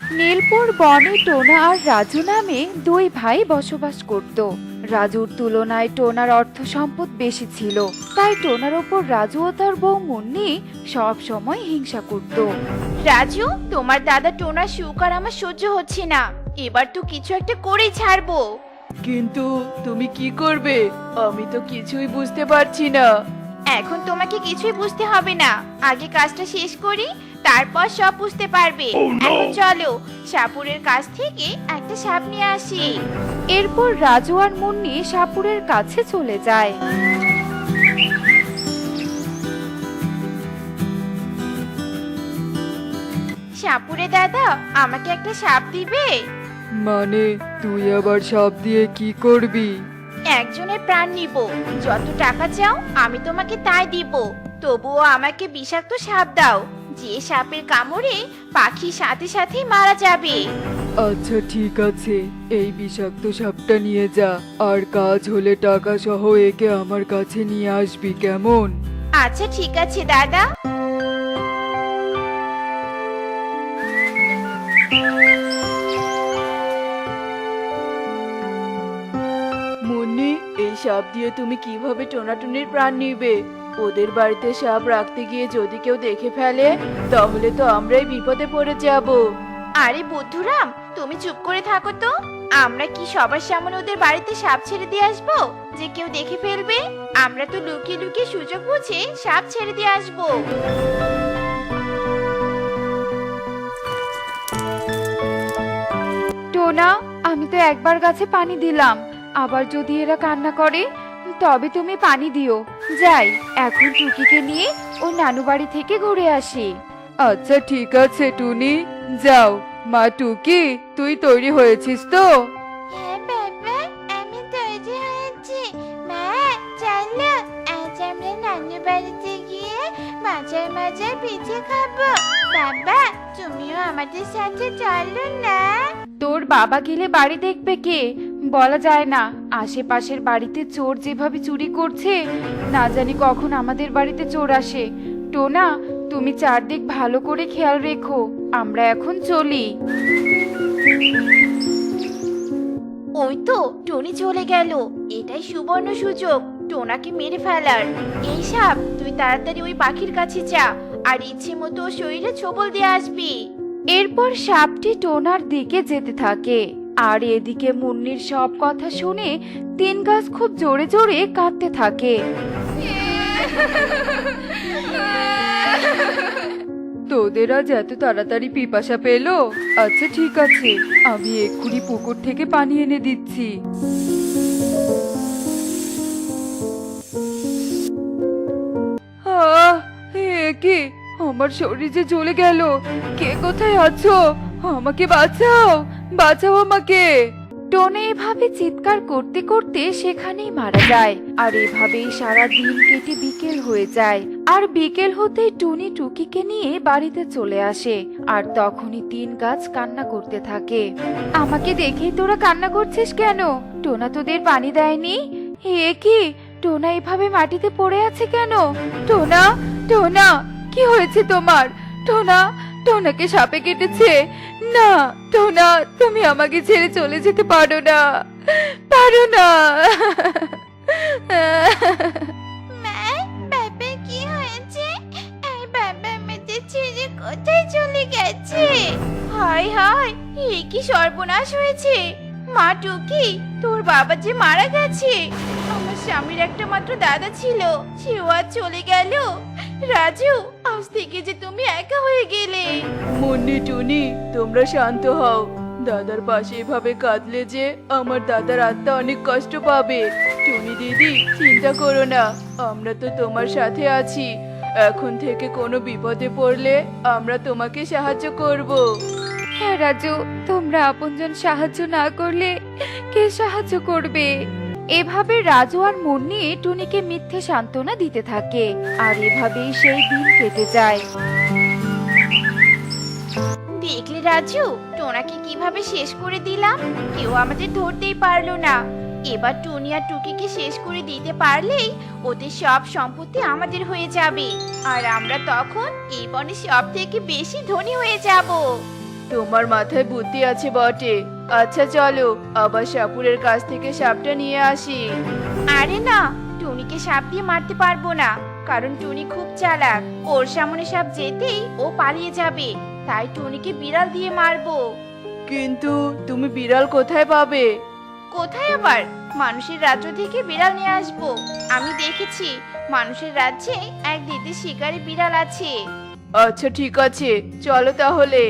নীলপুর বনে টোনা আর রাজু নামে দুই ভাই বসবাস করত। রাজুর তুলনায় টোনার অর্থ সম্পদ বেশি ছিল, তাই টোনার ওপর রাজু ও তার বউ মুন্নি সব সময় হিংসা করত। রাজু, তোমার দাদা টোনার সুখ আর আমার সহ্য হচ্ছে না। এবার তো কিছু একটা করেই ছাড়বো। কিন্তু তুমি কি করবে? আমি তো কিছুই বুঝতে পারছি না। এখন তোমাকে কিছুই বুঝতে হবে না, আগে কাজটা শেষ করি, তারপর সব বুঝতে পারবে। এখন চলো সাপুরের কাছ থেকে একটা সাপ নিয়ে আসি। এরপর রাজু আর মুন্নি সাপুরের কাছে চলে যায়। সাপুরে দাদা, আমাকে একটা সাপ দিবে? মানে তুই আবার সাপ দিয়ে কি করবি? একজনের প্রাণ নিব, যত টাকা চাও আমি তোমাকে তাই দিব। তবুও আমাকে বিষাক্ত সাপ দাও, যে সাপের কামড়ে পাখির সাথে সাথে মারা যাবে। আচ্ছা ঠিক আছে, এই বিষাক্ত সাপটা নিয়ে যা, আর কাজ হলে টাকা সহ একে আমার কাছে নিয়ে আসবি, কেমন? আচ্ছা ঠিক আছে দাদা। মুন্নি, এই সাপ দিয়ে তুমি কিভাবে টোনাটুনির প্রাণ নিবে? ওদের বাড়িতে সাপ রাখতে গিয়ে যদি কেউ দেখে ফেলে, তাহলে তো আমরাই বিপদে পড়ে যাব। আরে বুদ্ধুরাম, তুমি চুপ করে থাকো তো। আমরা কি সবার সামনে ওদের বাড়িতে সাপ ছেড়ে দিয়ে আসবো যে কেউ দেখে ফেলবে? আমরা তো লুকিয়ে লুকিয়ে সুযোগ বুঝে সাপ ছেড়ে দিয়ে আসবো। টোনা, আমি তো একবার গাছে পানি দিলাম, আবার যদি এরা কান্না করে তবে তুমি পানি দিও। যাই, এখন টুকিকে নিয়ে ও নানু বাড়ি থেকে ঘুরে আসি। আচ্ছা ঠিক আছে টুনি, যাও। মা টুকি, তুই তৈরি হয়েছিস তো? হ্যাঁ বাবা, আমি তৈরি হয়েছি। মা চলো, আজ আমরা নানু বাড়িতে গিয়ে মজার মজার পিঠে খাবো। বাবা, তুমিও আমাদের সাথে চলো না। তোর বাবা গেলে বাড়ি দেখবে কে? বলা যায় না, আশেপাশের বাড়িতে চোর যেভাবে চুরি করছে, না জানি কখন আমাদের বাড়িতে চোর আসে। টোনা, তুমি চারদিক ভালো করে খেয়াল রেখো, আমরা এখন চলি। ওই তো টনি চলে গেল, এটাই সুবর্ণ সুযোগ টোনাকে মেরে ফেলার। এই সাপ, তুই তাড়াতাড়ি ওই পাখির কাছে যা, আর ইচ্ছে মতো ওর শরীরে ছোবল দিয়ে আসবি। এরপর সাপটি টোনার দিকে যেতে থাকে, আর এদিকে মুন্নির সব কথা শুনে তিন গাছ খুব জোরে জোরে কাঁদতে থাকে। তোদের আজ এত তাড়াতাড়ি পিপাসা পেলো? আচ্ছা ঠিক আছে, আমি এক্ষুনি পুকুর থেকে পানি এনে দিচ্ছি। কি, আমার শরীর যে জ্বলে গেল! কে কোথায় আছো? আমাকে বাঁচাও, বাঁচাও আমাকে! টোনা এভাবে চিৎকার করতে করতে সেখানেই মারা যায়। আর এভাবেই সারা দিন কেটে বিকেল হয়ে যায়। আর বিকেল হতেই টুনি টুকিকে নিয়ে বাড়িতে চলে আসে। আর তখনই তিন গাছ কান্না করতে থাকে। আমাকে দেখেই তোরা কান্না করছিস কেন? টোনা তোদের পানি দেয়নি? হে কি, টোনা এভাবে মাটিতে পড়ে আছে কেন? টোনা, টোনা, কি হয়েছে তোমার? টোনা, টোনাকে সাপে কেটেছে? না টোনা, তুমি আমাকে ছেড়ে চলে যেতে পারো না, পারো না। মা, বাবা কি হয়েছে? এই বাবা আমাদের ছেড়ে কোথায় চলে গেছে? হায় হায়, এ কি সর্বনাশ হয়েছে! মা টুকি, তোর বাবা যে মারা গেছে। আমার স্বামীর একটা মাত্র দাদা ছিল, সেও আজ চলে গেল। রাজু, আজ থেকে যে তুমি একা হয়ে গেলে। মুন্নি টুনি, তোমরা শান্ত হও। দাদার পাশে এভাবে কাঁদলে যে আমার দাদার আত্মা অনেক কষ্ট পাবে। টুনি দিদি, চিন্তা করো না, আমরা তো তোমার সাথে আছি। এখন থেকে কোনো বিপদে পড়লে আমরা তোমাকে সাহায্য করব। হ্যাঁ রাজু, তোমরা আপনজন সাহায্য না করলে কে সাহায্য করবে? এভাবে রাজু আর মুন্নি টুনিকে মিথ্যে সান্ত্বনা দিতে থাকে। আর এভাবেই সেই দিন কেটে যায়। দেখলে রাজু, টোনাকে কিভাবে শেষ করে দিলাম? কেউ আমাদের ধরতেই পারলো না। এবার টুনি আর টুকিকে শেষ করে দিতে পারলেই ওদের সব সম্পত্তি আমাদের হয়ে যাবে, আর আমরা তখন এই বনে সব থেকে বেশি ধনী হয়ে যাব। তোমার মাথায় বুদ্ধি আছে বটে। আচ্ছা চলো আবার সাপুরের কাছ থেকে সাপটা নিয়ে আসি। আরে না, টুনিকে সাপ দিয়ে মারতে পারবো না, কারণ টুনি খুব চালাক। ওর সামনে সাপ যেতেই ও পালিয়ে যাবে, তাই টুনিকে বিড়াল দিয়ে মারবো। কিন্তু তুমি বিড়াল কোথায় পাবে? কোথায় আবার? মানুষের রাজ্য থেকে বিড়াল নিয়ে আসবো। আমি দেখেছি মানুষের রাজ্যে এক দিদি শিকারী বিড়াল আছে। আচ্ছা ঠিক আছে, চলো তাহলে।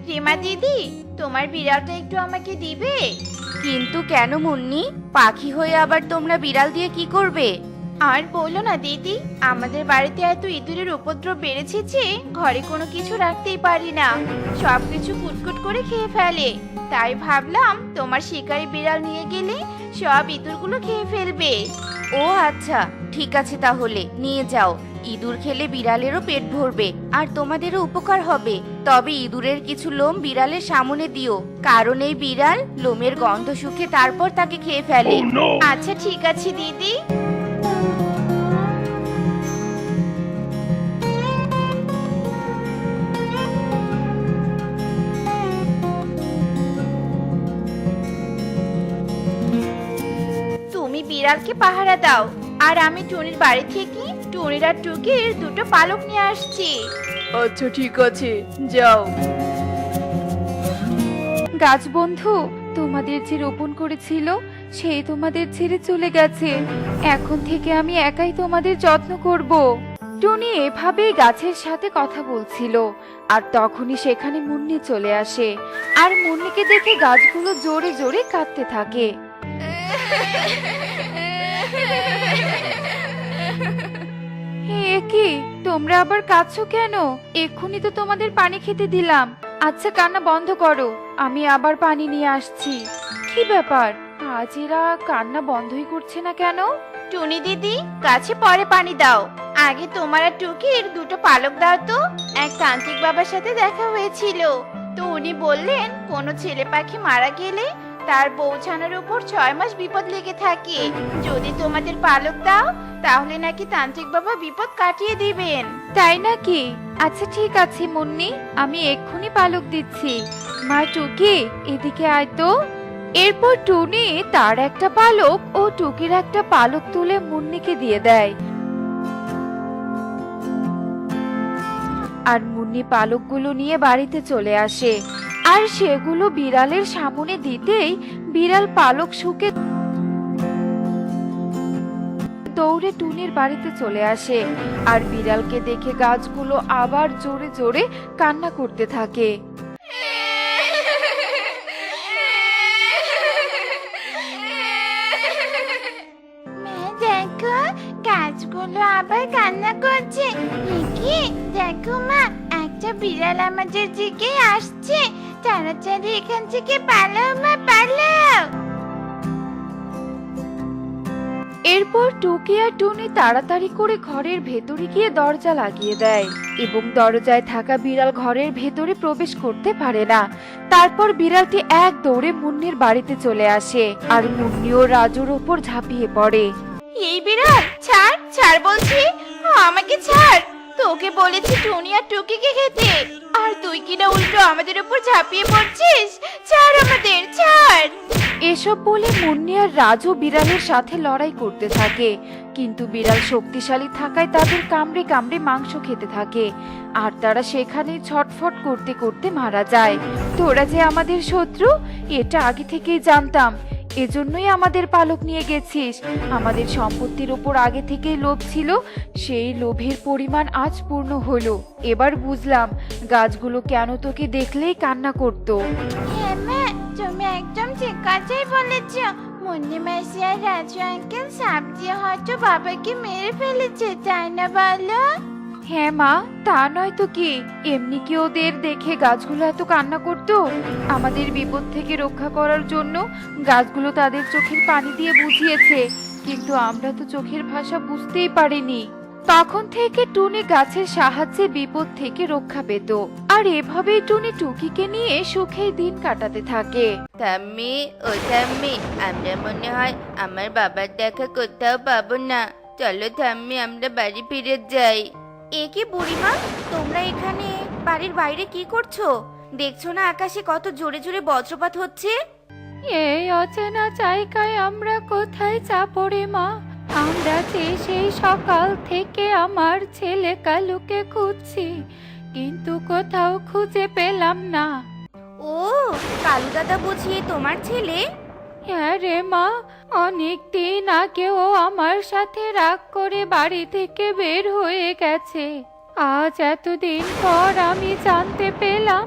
রিমা দিদি, তোমার বিড়ালটা একটু আমাকে দিবে? কিন্তু কেন মুন্নি, পাখি হয়ে আবার তোমরা বিড়াল দিয়ে কি করবে? আর বলো না দিদি, আমাদের বাড়িতে এত ইঁদুরের উপদ্রব বেড়েছে যে ঘরে কোনো কিছু রাখতেই পারি না, সবকিছু কুটকুট করে খেয়ে ফেলে। তাই ভাবলাম তোমার শিকারি বিড়াল নিয়ে গেলে সব ইঁদুরগুলো খেয়ে ফেলবে। ও আচ্ছা, ঠিক আছে তাহলে নিয়ে যাও। ইঁদুর খেলে বিড়ালেরও পেট ভরবে আর তোমাদেরও উপকার হবে। তবে ইঁদুরের কিছু লোম বিড়ালের সামনে দিও, কারণ এই বিড়াল লোমের গন্ধ শুকে তারপর তাকে খেয়ে ফেলে। আচ্ছা ঠিক আছে দিদি। তুমি বিড়ালকে পাহারা দাও, আর আমি টুনির বাড়ি থেকে টুনির আর টুকির দুটো পালক নিয়ে আসছি। আচ্ছা ঠিক আছে, যাও। গাছ বন্ধু, তোমাদের যে রোপণ করেছিল সেই তোমাদের ছেড়ে চলে গেছে। এখন থেকে আমি একাই তোমাদের যত্ন করব। টুনি এভাবেই গাছের সাথে কথা বলছিল, আর তখনই সেখানে মুন্নি চলে আসে। আর মুন্নিকে দেখে গাছগুলো জোরে জোরে কাঁদতে থাকে। এ কি, তোমরা আবার কাঁদছো কেন? এক্ষুনি তো তোমাদের পানি খেতে দিলাম। আচ্ছা কান্না বন্ধ করো, আমি আবার পানি নিয়ে আসছি। কি ব্যাপার, আজ এরা কান্না বন্ধই করছে না কেন? টুনি দিদি, গাছে পরে পানি দাও, আগে তোমার আর টুকির দুটো পালক দাও তো। এক তান্ত্রিক বাবার সাথে দেখা হয়েছিল, তো উনি বললেন কোনো ছেলে পাখি মারা গেলে তার বউ ছানার উপর 6 মাস বিপদ লেগে থাকে। যদি তোমাদের পালক দাও তাহলে নাকি তান্ত্রিক বাবা বিপদ কাটিয়ে দিবেন। তাই নাকি? আচ্ছা ঠিক আছে মুন্নি, আমি এক্ষুনি পালক দিচ্ছি। মা টুকি, এদিকে আয় তো। এরপর টুনি তার একটা পালক ও টুকির একটা পালক তুলে মুন্নিকে দিয়ে দেয়। আর মুন্নি পালকগুলো নিয়ে বাড়িতে চলে আসে, আর সেগুলো বিড়ালের সামনে দিতেই বিড়াল পালক শুকে দৌড়ে টুনির বাড়িতে চলে আসে। আর বিড়ালকে দেখে গাছগুলো আবার জোরে জোরে কান্না করতে থাকে। মা দেখো, গাছগুলো আবার কান্না করছে। কি দেখো মা, একটা বিড়াল আমাদের দিকে আসছে। তাড়াতাড়ি এখান থেকে পালাও মা, পালাও। এরপর টুকি আর টুনি তাড়াতাড়ি করে ঘরের ভেতরে গিয়ে দরজা লাগিয়ে দেয়, এবং দরজায় থাকা বিড়াল ঘরের ভেতরে প্রবেশ করতে পারে না। তারপর বিড়ালটি এক দৌড়ে মুন্নির বাড়িতে চলে আসে, আর মুন্নি ও রাজুর ওপর ঝাঁপিয়ে পড়ে। এই বিড়াল, ছাড় ছাড় বলছি, আমাকে ছাড়। তোকে বলেছি টুনি আর টুকিকে খেতে, আর তুই কিনা উল্টো আমাদের উপর ঝাঁপিয়ে পড়ছিস। ছাড় আমাদের, ছাড়। এসব বলে মুন্নি আর রাজু বিড়ালের সাথে লড়াই করতে থাকে, কিন্তু বিড়াল শক্তিশালী থাকায় তাদের কামড়ে কামড়ে মাংস খেতে থাকে, আর তারা সেখানেই ছটফট করতে করতে মারা যায়। তোরা যে আমাদের শত্রু, এটা আগে থেকেই জানতাম, এজন্যই আমাদের পালক নিয়ে গেছিস। আমাদের সম্পত্তির ওপর আগে থেকেই লোভ ছিল, সেই লোভের পরিমাণ আজ পূর্ণ হলো। এবার বুঝলাম গাছগুলো কেন তোকে দেখলেই কান্না করতো। হ্যাঁ মা, তুমি একদম ঠিক কথাই বলেছ। মুন্নি মাসি আর রাজু আঙ্কেল সাপ দিয়ে হয়তো বাবাকে মেরে ফেলেছে, তাই না বলো? হ্যাঁ মা, তা নয় তো কি, এমনি কি ওদের দেখে গাছগুলো এত কান্না করতো? আমাদের বিপদ থেকে রক্ষা করার জন্য গাছগুলো তাদের চোখের পানি দিয়ে বুঝিয়েছে, কিন্তু আমরা তো চোখের ভাষা বুঝতেই পারিনি। তখন থেকে টুনি গাছের সাহায্যে বিপদ থেকে রক্ষা পেত। আর এভাবেই টুনি টুকিকে নিয়ে সুখেই দিন কাটাতে থাকে। ঠাম্মি, ও ঠাম্মি, আমরা মনে হয় আমার বাবার দেখা কোথাও পাবো না। চলো ঠাম্মি, আমরা বাড়ি ফিরে যাই। এ কি বুড়িমা, তোমরা এখানে বাড়ির বাইরে কি করছো? দেখছো না আকাশে কত জোরে জোরে বজ্রপাত হচ্ছে? এই অচেনা জায়গায় আমরা কোথায় যাবো রে মা? আমরা যে সেই সকাল থেকে আমার ছেলে কালুকে খুঁজছি, কিন্তু কোথাও খুঁজে পেলাম না। ও, কালু দাদা বুঝি তোমার ছেলে? হ্যাঁ রে মা, অনেক দিন আগেও আমার সাথে রাগ করে বাড়ি থেকে বের হয়ে গেছে। আজ এতদিন পর আমি জানতে পেলাম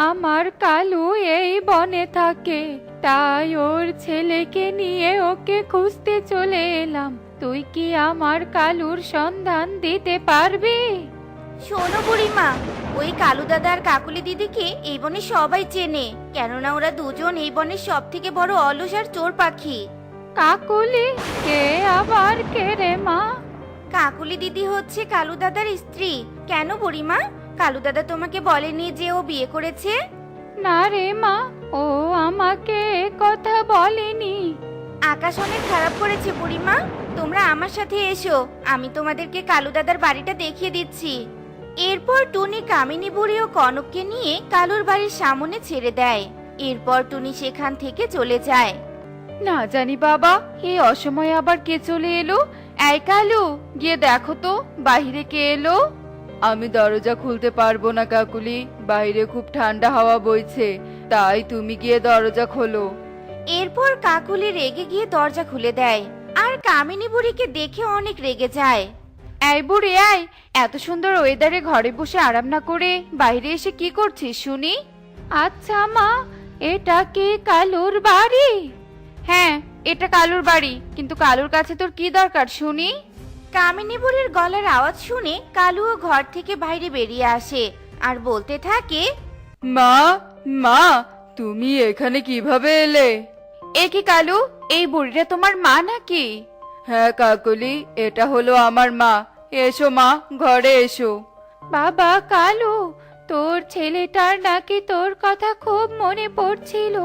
আমার কালু এই বনে থাকে। তাই ওর ছেলেকে নিয়ে ওকে খুঁজতে চলে এলাম। তুই কি আমার কালুর সন্ধান দিতে পারবি? শোনো বুড়িমা, ওই কালু দাদা আর কাকুলি দিদিকে এই বনে সবাই চেনে, কেননা ওরা দুজন এই বনের সব থেকে বড় অলস আর চোর পাখি। কাকুলি কে আবার কে রে মা? কাকুলি দিদি হচ্ছে কালু দাদার স্ত্রী। কেন বুড়িমা, কালু দাদা তোমাকে বলেনি যে ও বিয়ে করেছে? না রে মা, ও আমাকে এ কথা বলেনি। আকাশ অনেক খারাপ করেছে বুড়িমা, তোমরা আমার সাথে এসো, আমি তোমাদেরকে কালু দাদার বাড়িটা দেখিয়ে দিচ্ছি। এরপর টুনি কামিনী বুড়ি ও কনককে নিয়ে কালুর বাড়ির সামনে ছেড়ে দেয়। এরপর টুনি সেখান থেকে চলে যায়। না জানি বাবা, এই অসময়ে আবার কে চলে এলো? এই কালু, গিয়ে দেখো তো বাইরে কে এলো। আমি দরজা খুলতে পারবো না কাকুলি, বাইরে খুব ঠান্ডা হাওয়া বইছে, তাই তুমি গিয়ে দরজা খোলো। এরপর কাকুলি রেগে গিয়ে দরজা খুলে দেয়, আর কামিনী বুড়িকে দেখে অনেক রেগে যায়। এই বুড়ি, এই এত সুন্দর ওয়েদারে ঘরে বসে আরাম না করে বাইরে এসে কি করছিস শুনি? আচ্ছা মা, এটা কি কালুর বাড়ি? হ্যাঁ, এটা কালুর বাড়ি, কিন্তু কালুর কাছে তোর কি দরকার শুনি? কামিনী বুড়ির গলার আওয়াজ শুনে কালুও ঘর থেকে বাইরে বেরিয়ে আসে আর বলতে থাকে, মা, মা, তুমি এখানে কিভাবে এলে? এ কি কালু, এই বুড়িটা তোমার মা নাকি? হ্যাঁ কাকুলি, এটা হলো আমার মা। এসো মা, ঘরে এসো। বাবা কালু, তোর ছেলেটার নাকি তোর কথা খুব মনে পড়ছিল,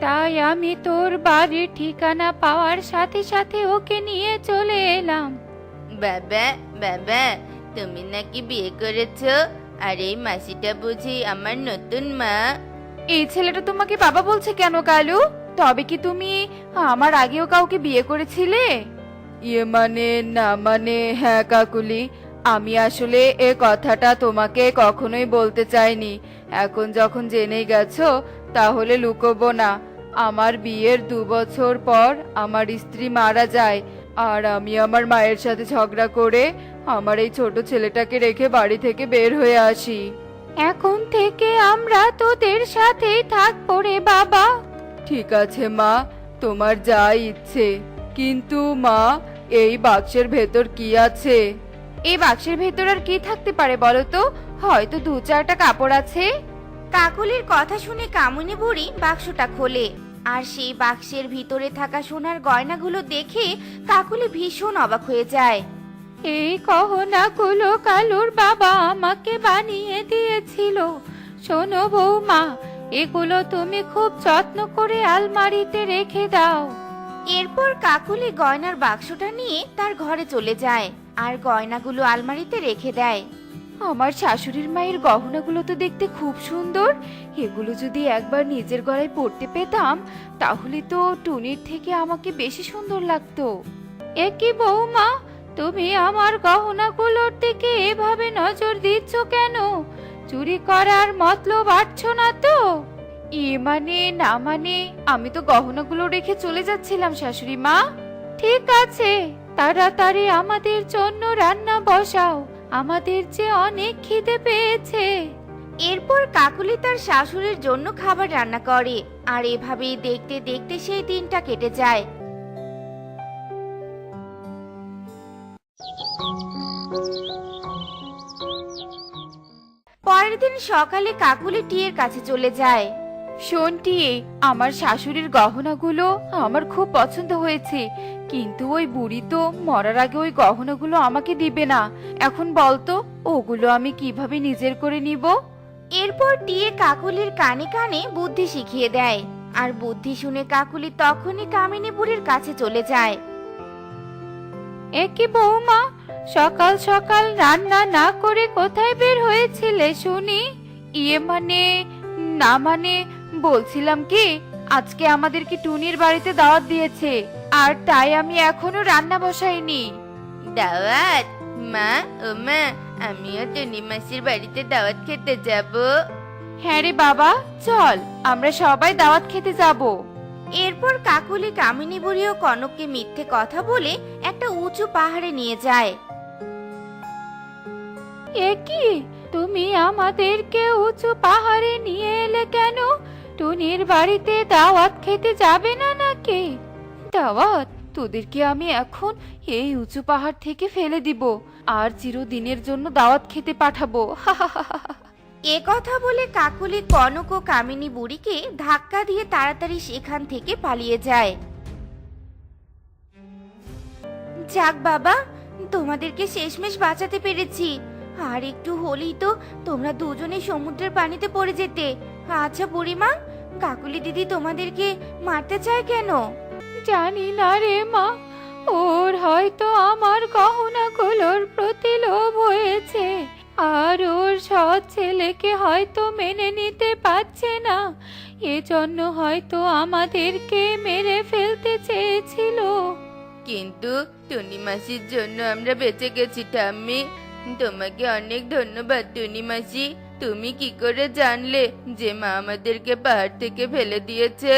তাই আমি তোর বাড়ির ঠিকানা পাওয়ার সাথে সাথে ওকে নিয়ে চলে এলাম। বাবা বাবা, তুমি নাকি বিয়ে করেছো? আর এই মাসিটা বুঝি আমার নতুন মা? এই ছেলেটা তোমাকে বাবা বলছে কেন কালু? তবে কি তুমি আমার আগেও কাউকে বিয়ে করেছিলে? ইয়ে মানে না মানে, হ্যাঁ কাকুলি, আমি আসলে এ কথাটা তোমাকে কখনোই বলতে চাইনি। এখন যখন জেনেই গেছো, তাহলে লুকোবো না। আমার বিয়ের 2 বছর পর আমার স্ত্রী মারা যায়, আর আমি আমার মায়ের সাথে ঝগড়া করে আমার এই ছোট ছেলেটাকে রেখে বাড়ি থেকে বের হয়ে আসি। এখন থেকে আমরা তোদের সাথেই থাকবো রে বাবা। ঠিক আছে মা, তোমার যা ইচ্ছে। কিন্তু মা, এই বাক্সের ভেতর কি আছে? এই বাক্সের ভেতর আর কি থাকতে পারে বলো তো? হয়তো 2-4টা কাপড় আছে। কাকুলির কথা শুনে কামিনী বুড়ি বাক্সটা খোলে, আর সেই বাক্সের ভিতরে থাকা সোনার গয়নাগুলো দেখে কাকুলি ভীষণ অবাক হয়ে যায়। এই গহনাগুলো কালুর বাবা আমাকে বানিয়ে দিয়েছিল। শোনো বৌমা, এগুলো তুমি খুব যত্ন করে আলমারিতে রেখে দাও। এরপর কাকুলি গয়নার বাক্সটা নিয়ে তার ঘরে চলে যায় আর গয়নাগুলো আলমারিতে রেখে দেয়। আমার শাশুড়ির মায়ের গহনাগুলো তো দেখতে খুব সুন্দর। এগুলো যদি একবার নিজের গলায় পরতে পেতাম, তাহলে তো টুনির থেকে আমাকে বেশি সুন্দর লাগতো। এ কি বৌমা, তুমি আমার গহনাগুলোর দিকে এভাবে নজর দিচ্ছ কেন? চুরি করার মতলব আটছো না তো? মানে না মানে, আমি তো গহনাগুলো রেখে চলে যাচ্ছিলাম শাশুড়ি মা। ঠিক আছে, তাড়াতাড়ি আমাদের জন্য রান্না বসাও, আমাদের যে অনেক খিদে পেয়েছে। এরপর কাকুলি তার শাশুড়ির জন্য খাবার রান্না করে, আর এভাবেই দেখতে দেখতে সেই দিনটা কেটে যায়। পরের দিন সকালে কাকুলি টিয়ের কাছে চলে যায়। শোনটি, আমার শাশুড়ির গহনাগুলো আমার খুব পছন্দ হয়েছে, কিন্তু ওই বুড়ি তো মরার আগে ওই গহনাগুলো আমাকে দিবে না। এখন বলতো ওগুলো আমি কিভাবে নিজের করে নিব? এরপর টিয়ে কাকুলির কানে কানে বুদ্ধি শিখিয়ে দেয়। আর বুদ্ধি শুনে কাকুলি তখনই কামিনী বুড়ির কাছে চলে যায়। একি বৌমা, সকাল সকাল রান্না না করে কোথায় বের হয়েছিলে শুনি? না মানে বলছিলাম কি, আজকে আমাদেরকে টুনির বাড়িতে দাওয়াত দিয়েছে, আর তাই আমি এখনো রান্না বসাইনি। দাওয়াত? মা, ও মা, আমিও টুনি মাসির বাড়িতে দাওয়াত খেতে যাব। হ্যাঁ রে বাবা, চল আমরা সবাই দাওয়াত খেতে যাব। এরপর কাকুলি কামিনী বুড়ি ও কনককে মিথ্যে কথা বলে একটা উঁচু পাহাড়ে নিয়ে যায়। একি, তুমি আমাদেরকে উঁচু পাহাড়ে নিয়ে এলে কেন? টুনির বাড়িতে দাওয়াত খেতে যাবে না নাকি? দাওয়াত? তোদেরকে আমি এখন এই উঁচু পাহাড় থেকে ফেলে দিব, আর চিরদিনের জন্য দাওয়াত খেতে পাঠাবো। এ কথা বলে কাকুলি কনক ও কামিনী বুড়িকে ধাক্কা দিয়ে তাড়াতাড়ি সেখান থেকে পালিয়ে যায়। যাক বাবা, তোমাদেরকে শেষমেশ বাঁচাতে পেরেছি। আর একটু হলেই তো তোমরা দুজনে সমুদ্রের পানিতে পড়ে যেতে। আচ্ছা বুড়িমা, কাকুলি দিদি তোমাদেরকে মারতে চায় কেন? জানি না রে মা, ওর হয়তো আমার গহনাগুলোর প্রতি লোভ হয়েছে, আর ওর সৎ ছেলেকে হয়তো মেনে নিতে পারছে না, এজন্য হয়তো আমাদেরকে মেরে ফেলতে চেয়েছিল। কিন্তু টুনি মাসির জন্য আমরা বেঁচে গেছি ঠাম্মি। তোমাকে অনেক ধন্যবাদ টুনি মাসি। তুমি কি করে জানলে যে মা আমাদেরকে পাহাড় থেকে ফেলে দিয়েছে?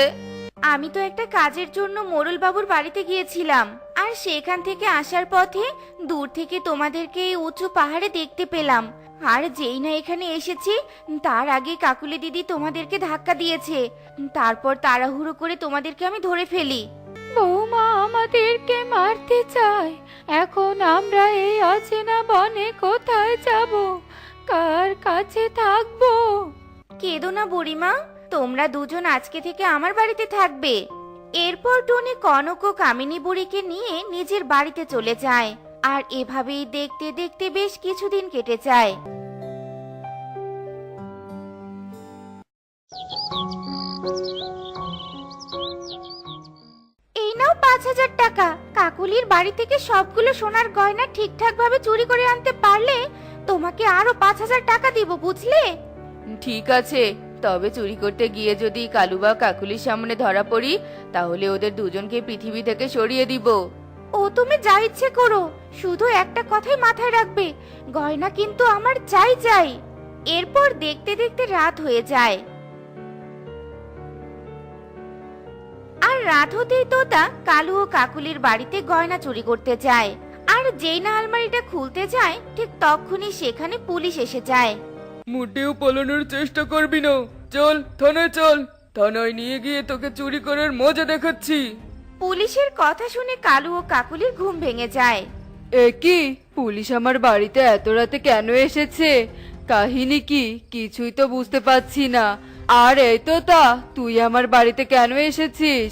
আমি তো একটা কাজের জন্য মোড়ল বাবুর বাড়িতে গিয়েছিলাম, আর সেখান থেকে আসার পথে দূর থেকে তোমাদেরকে এই উঁচু পাহাড়ে দেখতে পেলাম। আর যেই না এখানে এসেছি তার আগে কাকুলি দিদি তোমাদেরকে ধাক্কা দিয়েছে। তারপর তাড়াহুড়ো করে তোমাদেরকে আমি ধরে ফেলি। বৌমা আমাদেরকে মারতে চায়, এখন আমরা এই অচেনা বনে কোথায় যাব? কার কাছে থাকবো? কেঁদো না বুড়িমা, তোমরা দুজন আজকে থেকে আমার বাড়িতে থাকবে। এরপর টুনি কনক ও কামিনী বুড়িকে নিয়ে নিজের বাড়িতে চলে যায়। আর এভাবেই দেখতে দেখতে বেশ কিছুদিন কেটে যায়। এই নাও ৫,০০০ টাকা। কাকুলির বাড়ি থেকে সবগুলো সোনার গয়না ঠিকঠাক ভাবে চুরি করে আনতে পারলে তোমাকে আরো ৫,০০০ টাকা দিব, বুঝলে? ঠিক আছে, তবে চুরি করতে গিয়ে যদি কালু বা কাকুলির সামনে ধরা পড়ি, তাহলে ওদের দুজনকে পৃথিবী থেকে সরিয়ে দিব। ও তুমি যা ইচ্ছে করো, শুধু একটা কথাই মাথায় রাখবে, গয়না কিন্তু আমার চাই চাই। এরপর দেখতে দেখতে রাত হয়ে যায়। আর রাত হতেই তোতা কালু ও কাকুলির বাড়িতে গয়না চুরি করতে যায়। আর যেই না আলমারিটা খুলতে যায়, ঠিক তখনই সেখানে পুলিশ এসে যায়। মোটেও পালানোর চেষ্টা করবি না, চল থানায় চল, থানায় নিয়ে গিয়ে তোকে চুরি করার মজা দেখাচ্ছি। পুলিশের কথা শুনে কালু ও কাকুলির ঘুম ভেঙে যায়। কি, পুলিশ আমার বাড়িতে এত রাতে কেন এসেছে? কাহিনী কি কিছুই তো বুঝতে পারছি না। আর এই তো তা, তুই আমার বাড়িতে কেন এসেছিস?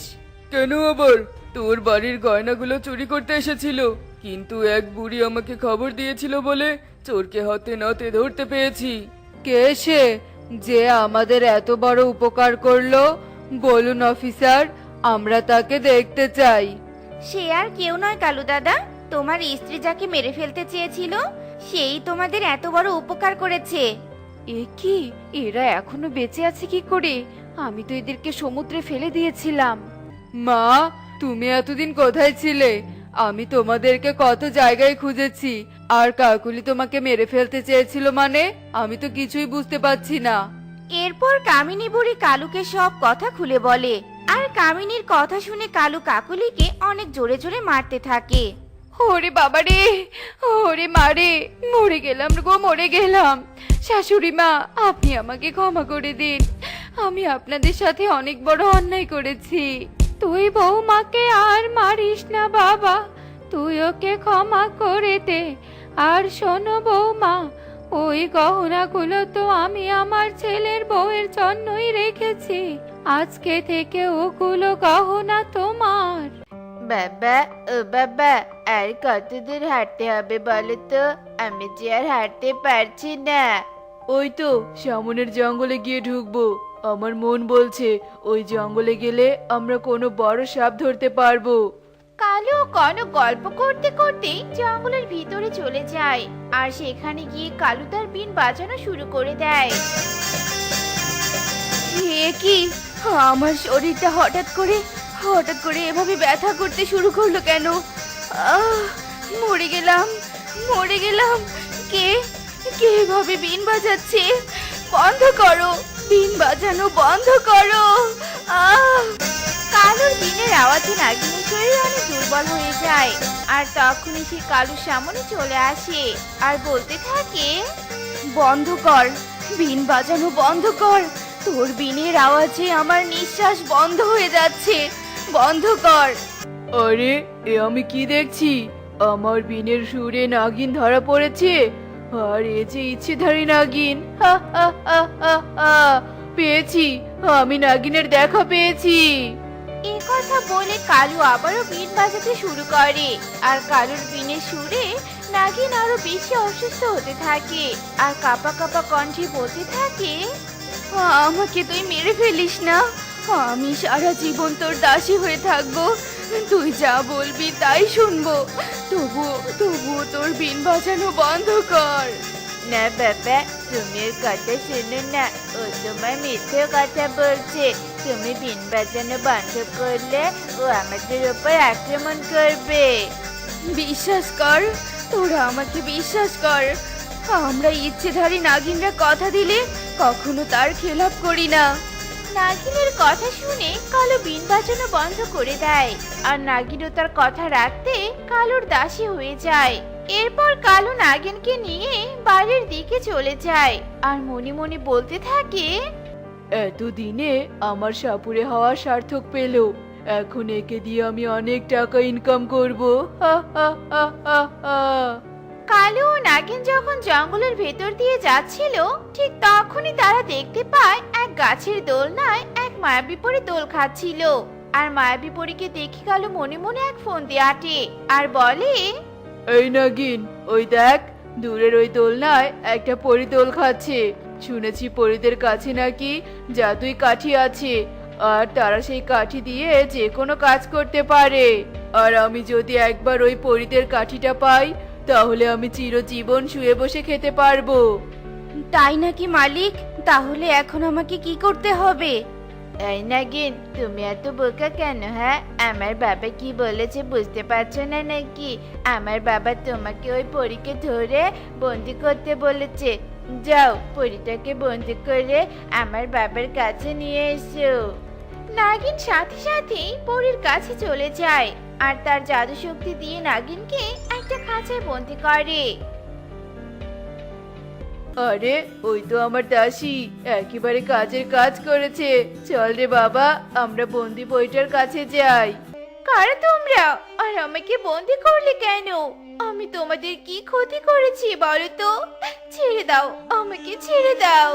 কেন আবার? তোর বাড়ির গয়নাগুলো চুরি করতে এসেছিল, কিন্তু এক বুড়ি আমাকে খবর দিয়েছিল বলে চোরকে হাতে নাতে ধরতে পেরেছি। কে সে যে আমাদের এত বড় উপকার করলো? বলুন অফিসার, আমরা তাকে দেখতে চাই। সে আর কেউ নয় কালু দাদা, তোমার স্ত্রী যাকে মেরে ফেলতে চেয়েছিল সেই তোমাদের এত বড় উপকার করেছে। কি, এরা এখনো বেঁচে আছে কি করে? আমি তো এদেরকে সমুদ্রে ফেলে দিয়েছিলাম। মা, তুমি এতদিন কোথায় ছিলে? আমি তোমাদেরকে কত জায়গায় খুঁজেছি, আর কাকুলি তোমাকে মেরে ফেলতে চেয়েছিল মানে? আমি তো কিছুই বুঝতে পারছি না। এরপর কামিনী বুড়ি কালুকে সব কথা খুলে বলে। আর কামিনীর কথা শুনে কালু কাকুলিকে অনেক জোরে জোরে মারতে থাকে। ওরে বাবা রে, ওরে মারে, মরে গেলাম গো, মরে গেলাম। শাশুড়ি মা, আপনি আমাকে ক্ষমা করে দিন, আমি আপনাদের সাথে অনেক বড় অন্যায় করেছি। তুই বৌমাকে আর মারিস না বাবা, তুই ওকে ক্ষমা করে দে। আর শোনো বৌমা, ওই গহনাগুলো তো আমি আমার ছেলের বউয়ের জন্যই রেখেছি। আজকে থেকে ওগুলো গহনা তোমার। বাবা, ও বাবা, আর কতদূর হাঁটতে হবে বলো তো? আমি যে আর হাঁটতে পারছি না। ওই তো সামনের জঙ্গলে গিয়ে ঢুকবো। আমার মন বলছে ওই জঙ্গলে গেলে আমরা কোনো বড় সাপ ধরতে পারবো। কালু কোনো গল্প করতে করতে জঙ্গলের ভিতরে চলে যায় আর সেখানে গিয়ে কালু তার বিন বাজানো শুরু করে দেয়। এ কি, আমার শরীরটা হঠাৎ করে এভাবে ব্যথা করতে শুরু করলো কেন? আহ, মরে গেলাম, মরে গেলাম। কে কে এভাবে বিন বাজাচ্ছে? বন্ধ করো, বিন বাজানো বন্ধ করো। কালুর বিনের আওয়াজে নাগিনের শরীর অনেক দুর্বল হয়ে যায় আর তখনই সে কালুর সামনে চলে আসে আর বলতে থাকে, বন্ধ কর, বিন বাজানো বন্ধ কর। তোর বিনের আওয়াজে আমার নিঃশ্বাস বন্ধ হয়ে যাচ্ছে, বন্ধ কর। আরে, এ আমি কি দেখছি? আমার বিনের সুরে নাগিন ধরা পড়েছে। আর এ যে ইচ্ছেধারী নাগিন। হা হা হা হা হা। পেয়েছি, আমি নাগিনের দেখা পেয়েছি। এ কথা বলে কালু আবারও বিন বাজাতে শুরু করে আর কালুর বিনের সুরে নাগিন আরো বেশি অসুস্থ হতে থাকে আর কাঁপা কাঁপা কণ্ঠে বলতে থাকে, আমাকে তুই মেরে ফেলিস না, আমি সারা জীবন তোর দাসী হয়ে থাকবো। তুই যা বলবি তাই শুনবো। তবুও তোর বিন বাজানো বন্ধ কর। না বাবা, তুমি এর কথা শুনো না, ও তোমার মিথ্যে কথা বলছে। তুমি বিন বাজানো বন্ধ করলে ও আমাদের উপর আক্রমণ করবে। বিশ্বাস কর, তোরা আমাকে বিশ্বাস কর। আমরা ইচ্ছেধারী নাগিনরা কথা দিলে কখনো তার খেলাপ করি না। নাগিনের কথা শুনে কালু বিন বাজানো বন্ধ করে দেয় আর নাগিনও তার কথা রাখতে কালুর দাসী হয়ে যায়। এরপর কালু নাগিনকে নিয়ে বাড়ির দিকে চলে যায় আর মনে মনে বলতে থাকে, এতদিনে আমার সাপুরে হওয়া সার্থক পেল। এখন একে দিয়ে আমি অনেক টাকা ইনকাম করব। হা হা হা হা হা। কালু ও নাগিন যখন জঙ্গলের ভেতর দিয়ে যাচ্ছিল ঠিক তখনই তারা দেখতে পায় এক গাছের দোলনায় এক মায়াবী পরী দোল খাচ্ছিল। আর মায়াবী পরীকে দেখে কালু মনে মনে এক ফোন দিয়ে আটে আর বলে, এই নাগিন, ওই দেখ, দূরের ওই দোলনায় একটা পরী দোল খাচ্ছে। শুনেছি পরীদের কাছে নাকি জাদুই কাঠি আছে আর তারা সেই কাঠি দিয়ে যে কোনো কাজ করতে পারে। আর আমি যদি একবার ওই পরীদের কাঠিটা পাই তাহলে আমি চিরজীবন শুয়ে বসে খেতে পারবো। তাই নাকি মালিক? তাহলে এখন আমাকে কি করতে হবে? এই নাগিন, তুমি এত বোকা কেন? হ্যাঁ, আমার বাবা কি বলেছে বুঝতে পারছো না নাকি? আমার বাবা তোমাকে ওই পরীকে ধরে বন্দি করতে বলেছে। যাও, পরীটাকে বন্দি করে আমার বাবার কাছে নিয়ে এসো। নাগিন সাথে সাথেই পরীর কাছে চলে যায় আর তার জাদু শক্তি দিয়ে নাগিনকে একটা খাঁচায় বন্দি করে। আরে, ওই তো আমার দাসী, একেবারে কাজের কাজ করেছে। চল রে বাবা, আমরা বন্দি বইটার কাছে যাই। কারা তোমরা আর আমাকে বন্দি করলে কেন? আমি তোমাদের কি ক্ষতি করেছি বলো তো? ছেড়ে দাও, আমাকে ছেড়ে দাও।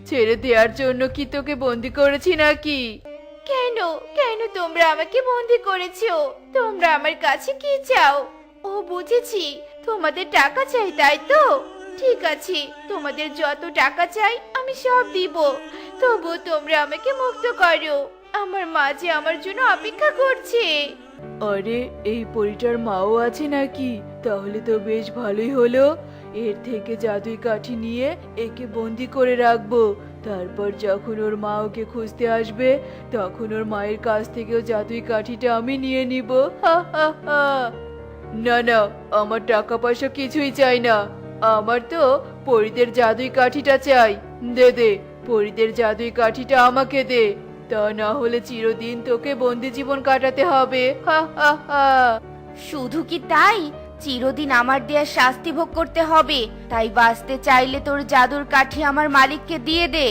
ছেড়ে দেওয়ার জন্য কি তোকে বন্দি করেছি নাকি? কেন কেন তোমরা আমাকে বন্দি করেছো? তোমরা আমার কাছে কি চাও? ও বুঝেছি, তোমাদের টাকা চাই তাই তো? ঠিক আছে, তোমাদের যত টাকা চাই আমি সব দিব, তবু তোমরা আমাকে মুক্ত করো। আমার মা যে আমার জন্য অপেক্ষা করছে। আরে, এই পরীটার মাও আছে নাকি? তাহলে তো বেশ ভালোই হলো। এর থেকে জাদুই কাঠি নিয়ে একে বন্দি করে রাখবো। তারপর যখন ওর মা ওকে খুঁজতে আসবে তখন ওর মায়ের কাছ থেকেও জাদুই কাঠিটা আমি নিয়ে নিব। হা হা হা। না না, আমার টাকা পয়সা কিছুই চাই না। আমার তো পরীদের জাদুই কাঠিটা চাই। দে দে, পরীদের জাদুই কাঠিটা আমাকে দে, তা না হলে চিরদিন তোকে বন্দি জীবন কাটাতে হবে। হা হা হা। শুধু কি তাই, চিরদিন আমার দেয়া শাস্তি ভোগ করতে হবে। তাই বাঁচতে চাইলে তোর জাদুর কাঠি আমার মালিককে দিয়ে দে।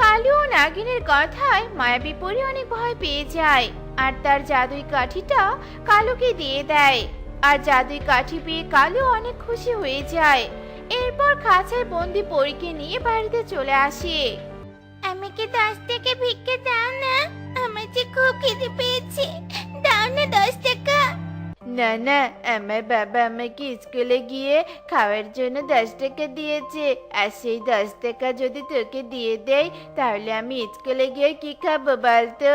কালু ও নাগিনের কথায় মায়াবী পরী অনেক ভয় পেয়ে যায় আর তার জাদুই কাঠিটা কালুকে দিয়ে দেয়। আর জাদুই কাঠি পেয়ে কালু অনেক খুশি হয়ে যায়। এরপর খাঁচায় বন্দি পরীকে নিয়ে বাড়িতে চলে আসে। আমাকে 10 টাকা ভিক্ষা দাও না, আমার যে খুব খিদে পেয়েছে, দাও না 10 টাকা। না না, আমার বাবা আমাকে স্কুলে গিয়ে খাওয়ার জন্য 10 টাকা দিয়েছে, আর সেই 10 টাকা যদি তোকে দিয়ে দেয় তাহলে আমি স্কুলে গিয়ে কি খাবো বলতো?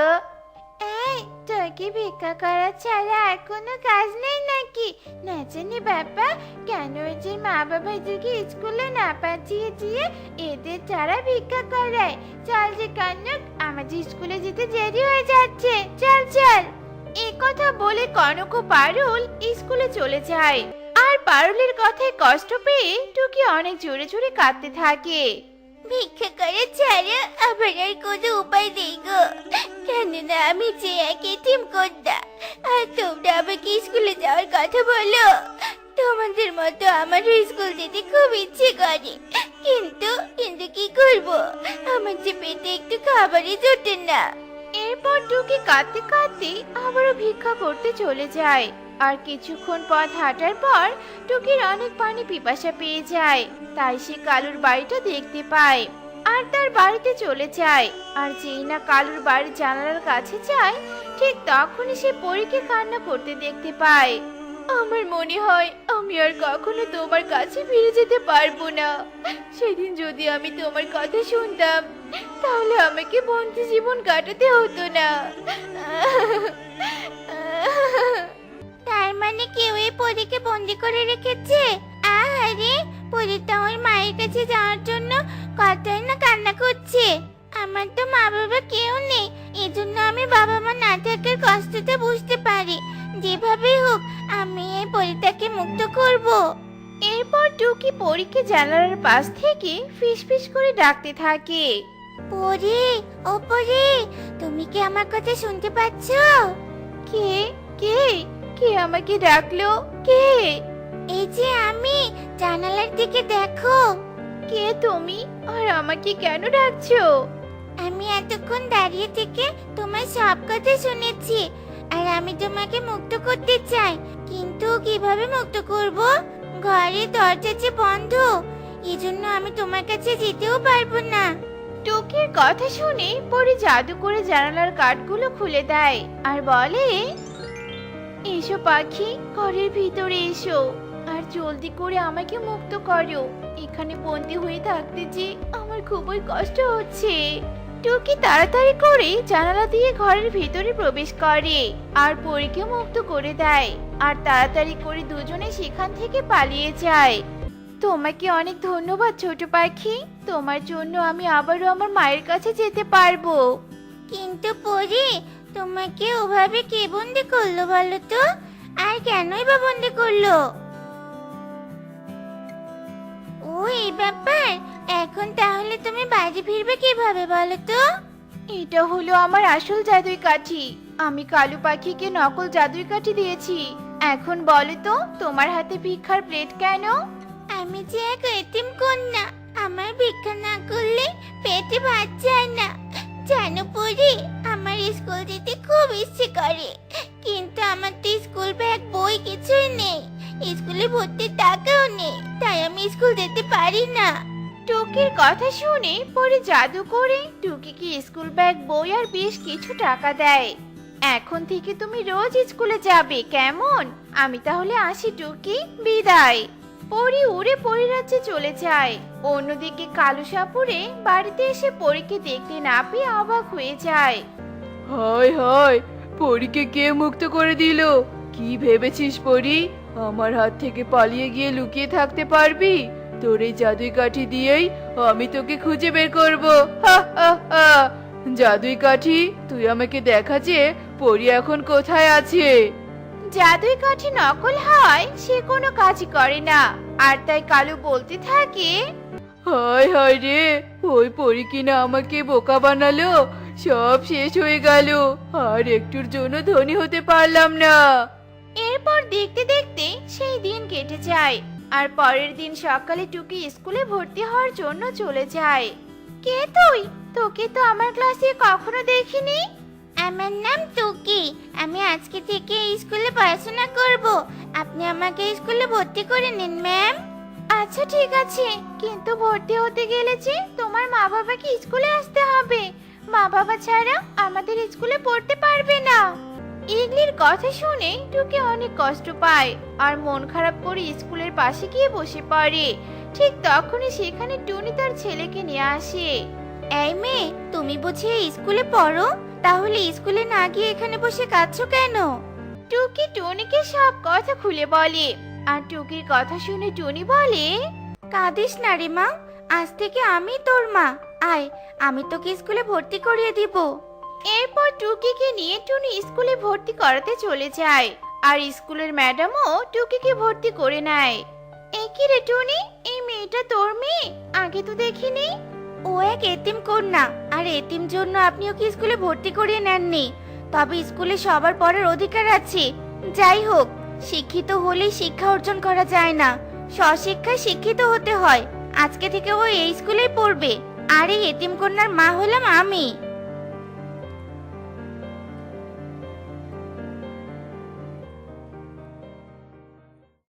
এই, তোর কি ভিক্ষা করা ছাড়া আর কোনো কাজ নেই নাকি? না জানি বাবা, কেন যে মা বাবা এদেরকে স্কুলে না পাঠিয়ে দিয়ে এদের ছাড়া ভিক্ষা করায়। চল যে কনক, আমাদের স্কুলে যেতে দেরি হয়ে যাচ্ছে, চল চল। এই কথা বলে কনক ও পারুল স্কুলে চলে যায়। আর পারুলের কথায় কষ্ট পেয়ে টুকি অনেক জোরে জোরে কাঁদতে থাকে। ভিক্ষা করে ছাড়া আবার আর কোনো উপায় নেই গো, কেননা আমি যে এক এতিম কন্যা, আর তোমরা আমাকে স্কুলে যাওয়ার কথা বলো। তোমাদের মতো আমারও স্কুল যেতে খুব ইচ্ছে করে, কিন্তু কিন্তু কি করব, আমার যে পেটে একটু খাবারই জোটে না। এরপর টুকি কাঁদতে কাঁদতে আবারও ভিক্ষা করতে চলে যায়। আর কিছুক্ষণ পথ হাঁটার পর টুকির অনেক পানি পিপাসা পেয়ে যায়, তাই সে কালুর বাড়িটা দেখতে পায় আর তার বাড়িতে চলে যায়। আর যেই না কালুর বাড়ির জানালার কাছে যায়, ঠিক তখনই সে পরীকে কান্না করতে দেখতে পায়। আমার মনে হয় আমি আর কখনো তোমার কাছে ফিরে যেতে পারবো না। সেদিন যদি আমি তোমার কথা শুনতাম তাহলে আমাকে বন্দি জীবন কাটাতে হতো না। তার মানে কেউ এই পরীকে বন্দি করে রেখেছে? আরে, পরীটা ওর মায়ের কাছে যাওয়ার জন্য কতই না কান্না করছে। আমার তো মা বাবা কেউ নেই, এজন্য আমি বাবা মা না থাকার কষ্টটা বুঝতে পারি। যেভাবে হোক আমি এই পরীটাকে মুক্ত করব। এরপর টুকি পরীকে জানালার পাশ থেকে ফিসফিস করে ডাকতে থাকে। পরী, ও পরী, তুমি কি আমার কথা শুনতে পাচ্ছ? কে কে কে আমাকে ডাকলো? কে? এই যে আমি, জানালার দিকে দেখো। কে তুমি, আর আমাকে কেন ডাকছো? আমি এতক্ষণ দাঁড়িয়ে থেকে তোমার সব কথা শুনেছি, আর আমি তোমাকে মুক্ত করতে চাই, কিন্তু কিভাবে মুক্ত করব? ঘরের দরজা যে বন্ধ, এজন্য আমি তোমার কাছে যেতেও পারবো না। টুকির কথা শুনে পরি জাদু করে জানালার কাঠগুলো খুলে দেয় আর বলে, এসো পাখি, ঘরের ভিতরে এসো, আর জলদি করে আমাকে মুক্ত করো। এখানে বন্দি হয়ে থাকতে যে আমার খুবই কষ্ট হচ্ছে। টুকি তাড়াতাড়ি করে জানালা দিয়ে ঘরের ভিতরে প্রবেশ করে আর পরীকে মুক্ত করে দেয়। আর তাড়াতাড়ি করে দুজনে সেখান থেকে পালিয়ে যায়। তোমাকে অনেক ধন্যবাদ ছোট পাখি, তোমার জন্য আমি আবারও আমার মায়ের কাছে যেতে পারবো। কিন্তু পরী, তোমাকে ওভাবে কে বন্দি করলো বলো তো? আর কেনই বা বন্দি করলো? ও, এই ব্যাপার। এখন তাহলে তুমি বাড়ি ফিরবে কিভাবে বলো তো? এটা হলো আমার আসল জাদুই কাঠি। আমি কালু পাখিকে নকল জাদুই কাঠি দিয়েছি। এখন বলো তো, তোমার হাতে ভিক্ষার প্লেট কেন? আমি যে এক এতিম কন্যা, আমার ভিক্ষা না করলে পেটে ভাত যায় না। জানো পরি, আমার স্কুল যেতে খুব ইচ্ছে করে, কিন্তু আমার তো স্কুল ব্যাগ বই কিছুই নেই, স্কুলে ভর্তির টাকাও নেই, তাই আমি স্কুল যেতে পারি না। টুকির কথা শুনে পরি জাদু করে টুকিকে স্কুল ব্যাগ, বই আর বেশ কিছু টাকা দেয়। এখন থেকে তুমি রোজ স্কুলে যাবে, কেমন? আমি তাহলে আসি টুকি, বিদায়। পরি উড়ে পরিরাজ্যে চলে যায়। অন্যদিকে কালু সাপুরে বাড়িতে এসে পরীকে দেখতে না পেয়ে অবাক হয়ে যায়। হায় হায়, পরীকে কে মুক্ত করে দিল? কি ভেবেছিস পরী, আমার হাত থেকে পালিয়ে গিয়ে লুকিয়ে থাকতে পারবি? তোর এই জাদুই কাঠি দিয়েই আমি তোকে খুঁজে বের করব। হা হা হা। জাদুই কাঠি, তুই আমাকে দেখা যে পরী এখন কোথায় আছে। জাদুই কাঠি নকল হয় সে কোনো কাজই করে না, আর তাই কালু বলতে থাকে, হায় হায় রে, ওই পরী কিনা আমাকে বোকা বানালো, সব শেষ হয়ে গেল, আর একটুর জন্য ধনী হতে পারলাম না। এরপর দেখতে দেখতে সেই দিন কেটে যায়। আর পরের দিন সকালে টুকি স্কুলে ভর্তি হওয়ার জন্য চলে যায়। কে তুই? তোকে তো আমার ক্লাসে কখনো দেখিনি। আমার নাম টুকি, আমি আজকে থেকে এই স্কুলে পড়াশোনা করব। আপনি আমাকে স্কুলে ভর্তি করে নিন ম্যাম। আচ্ছা ঠিক আছে, কিন্তু ভর্তি হতে গেলে যে তোমার মা বাবাকে স্কুলে আসতে হবে। মা বাবা ছাড়া আমাদের স্কুলে পড়তে পারবে না। ইগলির কথা শুনে টুকি অনেক কষ্ট পায় আর মন খারাপ করে স্কুলের পাশে গিয়ে বসে পড়ে। ঠিক তখনই সেখানে টুনি তার ছেলেকে নিয়ে আসে। এই মেয়ে, তুমি বুঝি এই স্কুলে পড়ো? তাহলে স্কুলে না গিয়ে এখানে বসে কাঁদছো কেন? টুকি টুনিকে সব কথা খুলে বলে। আর টুকির কথা শুনে টুনি বলে, কাঁদিস না রে মা, আজ থেকে আমি তোর মা। আয়, আমি তোকে স্কুলে ভর্তি করিয়ে দিব। এরপর টুকিকে নিয়ে টুনি স্কুলে ভর্তি করাতে চলে যায়। আর স্কুলের ম্যাডামও টুকিকে ভর্তি করে নেয়। এ কি রে টুনি, এই মেয়েটা তোর মেয়ে? আগে তো দেখিনি। ও এক এতিম কন্যা, আর এতিম জন্য আপনি ওকে স্কুলে ভর্তি করিয়ে নেননি। তবে স্কুলে সবার পড়ার অধিকার আছে। যাই হোক, শিক্ষিত হলেই শিক্ষা অর্জন করা যায় না, স্বশিক্ষায় শিক্ষিত হতে হয়। আজকে থেকে ও এই স্কুলেই পড়বে। আর এই এতিম কন্যার মা হলাম আমি।